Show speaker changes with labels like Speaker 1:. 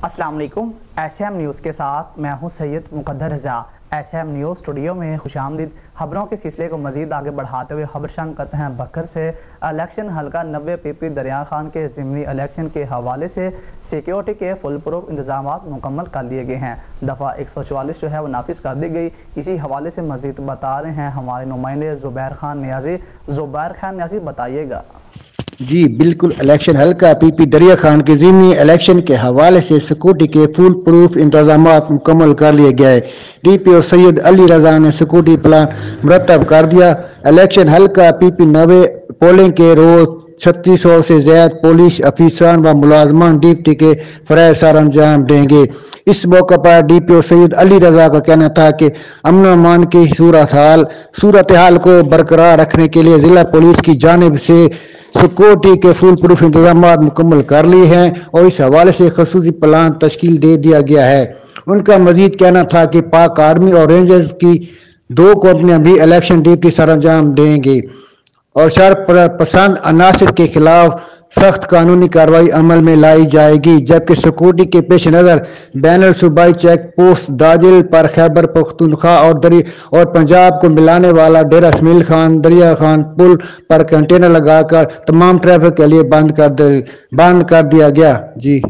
Speaker 1: अस्सलाम वालेकुम। SM news के साथ मैं हूं सैयद मुक़द्दर रज़ा। SM न्यूज़ स्टूडियो में खुशामदीद। खबरों के सिलसिले को मज़ीद आगे बढ़ाते हुए खबर शामिल करते हैं बकर से। इलेक्शन हल्का 90 PP दरिया खान के ज़िमनी इलेक्शन के हवाले से सिक्योरिटी के फुल प्रूफ इंतजाम मुकम्मल कर लिए गए हैं। दफ़ा 144 जो है वो नाफिज कर दी गई। इसी हवाले से मज़ीद बता रहे हैं हमारे नुमाइंदे ज़ुबैर खान नियाज़ी। ज़ुबैर खान नियाज़ी, बताइएगा।
Speaker 2: जी बिल्कुल, इलेक्शन हल्का PP दरिया खान के ज़िमनी इलेक्शन के हवाले से सिक्योरिटी के फुल प्रूफ इंतजामात मुकम्मल कर लिए गए। DPO सैयद अली रजा ने सिक्योरिटी प्लान मुरतब कर दिया। इलेक्शन हल्का PP 90 पोलिंग के रोज 3600 से ज्यादा पुलिस अफसरान व मुलाजमान ड्यूटी के फराइज सर अंजाम देंगे। इस मौके पर DPO सैयद अली रजा का कहना था कि अमन अमान की सूरत हाल को बरकरार रखने के लिए जिला पुलिस की जानिब से सिक्योरिटी के फुल प्रूफ इंतजाम मुकम्मल कर लिए हैं और इस हवाले से खसूसी प्लान तश्कील दे दिया गया है। उनका मजीद कहना था कि पाक आर्मी और रेंजर्स की 2 कंपनियां भी इलेक्शन ड्यूटी सर अंजाम देंगे और शर पसंद अनासर के खिलाफ सख्त कानूनी कार्रवाई अमल में लाई जाएगी। जबकि सिक्योरिटी के पेश नज़र बैनर सूबाई चेक पोस्ट दाजिल पर खैबर पख्तूनख्वा और पंजाब को मिलाने वाला डेरा इसमाइल खान दरिया खान पुल पर कंटेनर लगाकर तमाम ट्रैफिक के लिए बंद कर दिया गया। जी।